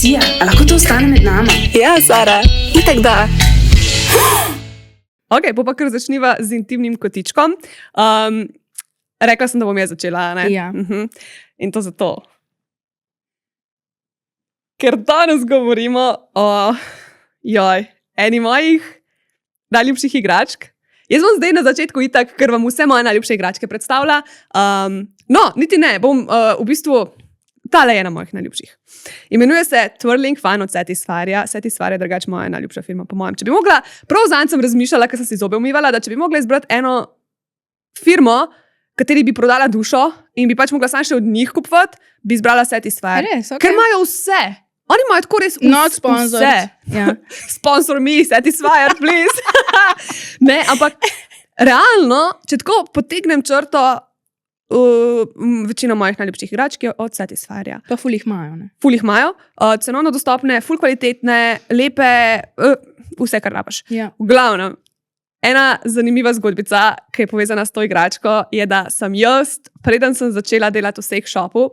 Sija, a lahko to ostane med nami? Ja, Sara, itak da. Ok, pa kar začniva z intimnim kotičkom. Rekla sem, da bom jaz začela, ne? Ja. In to zato. Ker danes govorimo o eni mojih najljubših igračk. Jaz bom zdaj na začetku itak, ker vam vse moje najljubše igračke predstavlja. No, niti ne, bom v bistvu tale ena mojih najljubših. Imenuje se Twirling Fun od Satisfyerja. Satisfyer je drugače moja najljubša firma, po mojem. Če bi mogla, prav zanj sem razmišljala, ker sem si zobe umivala, da če bi mogla izbrati eno firmo, kateri bi prodala dušo in bi pač mogla sam še od njih kupovati, bi izbrala Satisfyer. Res, ok. Ker imajo vse. Oni imajo tako res Not sponsored. vse. Ja. Sponsor me, Satisfyer, please. Ne, ampak realno, če tako potegnem črto, večina mojih najljubših igračk je od Satisfyerja. Pa ful jih imajo, ne? Ful jih imajo, cenovno dostopne, ful kvalitetne, lepe, vse, kar rabaš. Ja. V glavnem, ena zanimiva zgodbica, ki je povezana s to igračko, je, da sem jaz, preden sem začela delati v sex shopu,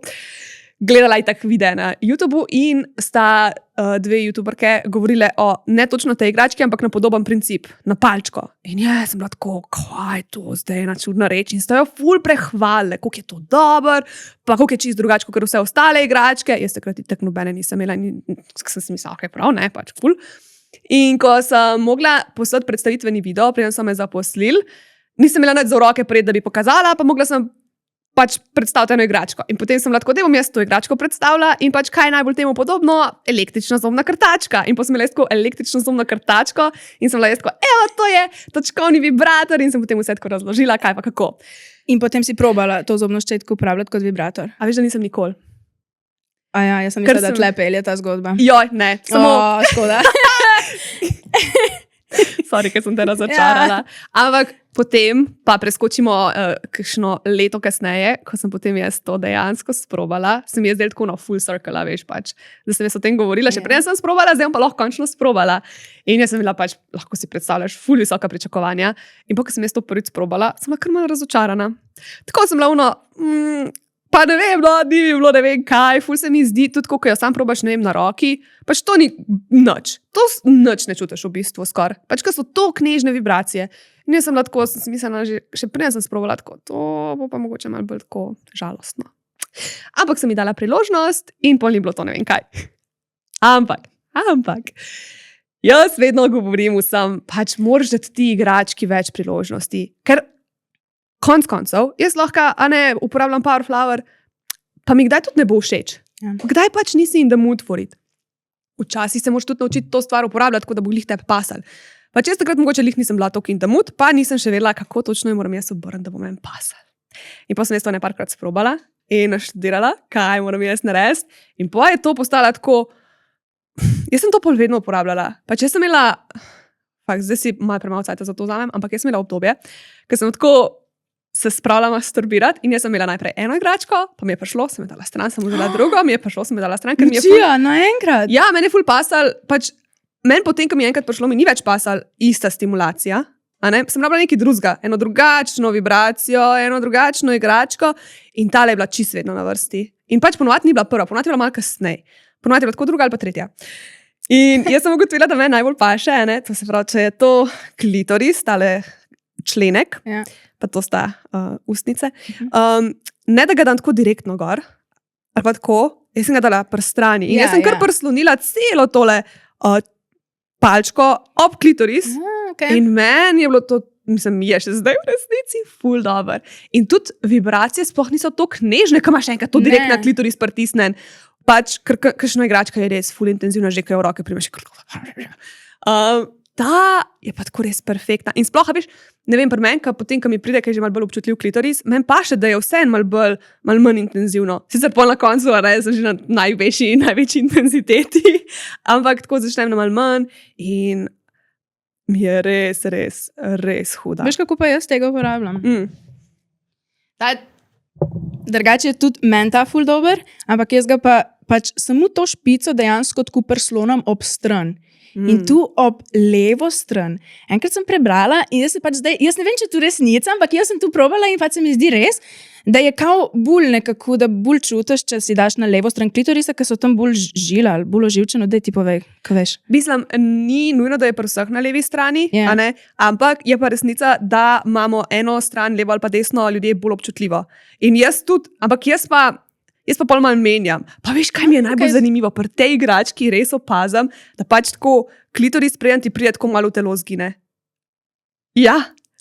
gledala itak videe na YouTubeu in sta dve youtuberke govorile o ne točno tej igrački, ampak na podoben princip, na palčko. In jaz sem bila tako, kaj je to zdaj ena čudna reč? In sta jo ful prehvalile, koliko je to dober, pa koliko je čist drugače, kot vse ostale igračke. Jaz takrat itak nobene nisem imela in sem si mislila, ok, prav, ne, pač ful. In ko sem mogla poslati predstavitveni video, preden so me zaposlili, nisem imela nič za roke pred, da bi pokazala, pa mogla sem pač predstaviti eno igračko. In potem sem lahko, da bom jaz to igračko predstavila in pač kaj je najbolj temu podobno? Električna zobna krtačka. In potem sem imela jaz tako električno zobno krtačko in sem bila jaz tako, evo, to je točkovni vibrator in sem potem vse tako razložila, kaj pa kako. In potem si probala to zobno ščetko uporabljati kot vibrator. A veš, da nisem nikoli. A ja, jaz sem mislila, da tle pelje ta zgodba. Joj, ne, samo, Škoda. sorry, ker sem te razočarala. Ampak potem pa preskočimo kakšno leto kasneje, ko sem potem jaz to dejansko sprobala. Sem jaz del tako na full circle, veš pač. Da sem jaz o tem govorila, še prej sem sprobala, zdaj pa lahko končno sprobala. In jaz sem bila pač, lahko si predstavljaš, full visoka pričakovanja. In pa, ko sem jaz to prvič sprobala, sem bila kar malo razočarana. Tako sem bila pa ne vem, no, ni mi bilo ne vem kaj, ful se mi zdi, tudi ko jo sam probaš, ne vem, na roki, pač to ni nič. To nič ne čutiš v bistvu skoraj. Pač, ker so to nežne vibracije. In jaz sem bila tako, sem si mislila, že še prej sem sprovala tako, to bo pa mogoče malo bolj tako žalostno. Ampak sem mi dala priložnost in pol ni bilo to ne vem kaj. Ampak, jaz vedno govorim vsem, pač moraš dati ti igrački več priložnosti, ker konc koncev, jaz lahko, uporabljam Power Flower, pa mi kdaj tudi ne bo všeč. Ja. Kdaj pač nisi in the mood for it. Včasih se moraš tudi naučiti to stvar uporabljati, tako da bo glih tebi pasal. Pač jaz takrat mogoče glih nisem bila toliko in the mood, pa nisem še vedela, kako točno jo moram jaz obrniti, da bo meni pasal. In pa sem jaz to neparkrat sprobala in naštudirala, kaj moram jaz narediti. In pa je to postala tako, jaz sem to pol vedno uporabljala. Pač jaz sem imela, zdaj si malo premalo cajta za to vzamem, ampak jaz sem imela obdobje, ker sem tako se spravila masturbirati in jaz sem imela najprej eno igračko, pa mi je prišlo, sem jo dala stran, sem vzela drugo, mi je prišlo, sem jo dala stran, ker mi je ful... Lucija, naenkrat. Ja, meni je ful pasal, pač meni potem, ko mi je enkrat prišlo, mi ni več pasal ista stimulacija, a ne? Sem rabila nekaj drugega, eno drugačno vibracijo, eno drugačno igračko in tale je bila čisto vedno na vrsti. In pač ponovadi ni bila prva, ponovadi je bila malo kasneje. Ponovadi je bila tako druga ali pa tretja. In jaz sem ugotovila, da me najbolj paše, ne? To se pravi, če je to klitoris, tale členek, Ja. pa to sta ustnice. Ne da ga dam tako direktno gor, ali pa tako, jaz sem ga dala prstrani. In jaz sem kar prslonila celo tole palčko ob klitoris. Okay. In meni je bilo to, mislim, je še zdaj v resnici ful dober. In tudi vibracije sploh niso tako nežne, ko imaš enkrat to direkt na klitoris pritisnen. Pač, ker kakšna igračka je res ful intenzivna, že ko jo v roke primeš. Ta je pa tako res perfektna. In sploh, veš, ne vem, pri meni, potem, ko mi pride, kaj je že malo bolj občutljiv klitoris, meni pa še, da je vse malo manj intenzivno. Sicer pol na koncu, sem že na največji intenziteti, ampak tako začnem na malo manj in mi je res huda. Veš, kako pa jaz tega uporabljam? Drugače je tudi meni ta ful dober, ampak jaz ga pač samo to špico dejansko tako prslonam ob stran. In tu ob levo stran. Enkrat sem prebrala in jaz ne vem, če je to resnica, ampak jaz sem tu probala in pač se mi zdi res, da je kao bolj nekako, da bolj čutiš, če si daš na levo stran klitorisa, ker so tam bolj žila ali bolj oživčeno, da ti povej, kaj veš. Mislim, ni nujno, da je pri vseh na levi strani, Ja. a ne? Ampak je pa resnica, da imamo eno stran, levo ali pa desno, ljudje bolj občutljivo. In jaz tudi, ampak jaz pa pol malo menjam. Pa veš, kaj mi je najbolj zanimivo? Pri tej igrački res opazam, da pač tako klitoris preden ti pride, tako malo v telo zgine. Ja,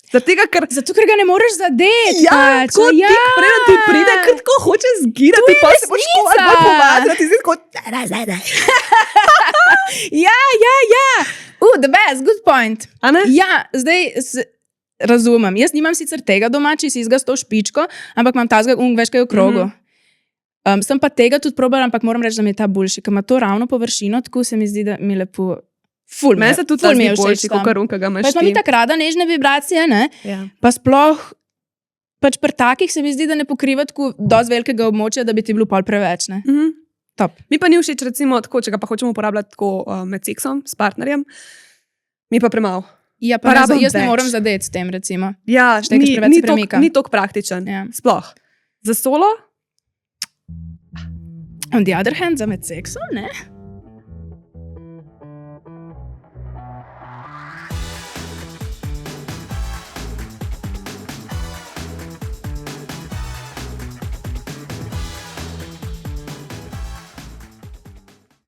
Zato, ker ga ne moreš zadeti. Ja, pač. tako tik preden ti pride, ker tako hoče zginati, pa se boš tako ali bolj pomatrati, ti si tako... Ja. The best, good point. A ne? Ja, razumem. Jaz nimam sicer tega doma, če si izga s to špičko, ampak imam tazga, veš, kaj je v krogu. Sem pa tega tudi probala, ampak moram reči, da mi je ta boljši, ker ima to ravno površino, tako se mi zdi, da mi lepo... Meni se tudi zdi boljši, kot karunka ga imaš pač imam ti. itak rada nežne vibracije, ne? Ja. Pa sploh, pač pri takih se mi zdi, da ne pokriva tako dosti velikega območja, da bi ti bilo pol preveč, ne? Top. Mi pa ni všeč, recimo, tako, če ga pa hočemo uporabljati tako med seksom s partnerjem, mi pa premalo. Ja, pa jaz ne morem zadeti s tem, recimo. Ja, Štekaš preveč se premika. ni toliko praktičen. Ja. Sploh. Za solo? On the other hand, za med seksom, ne?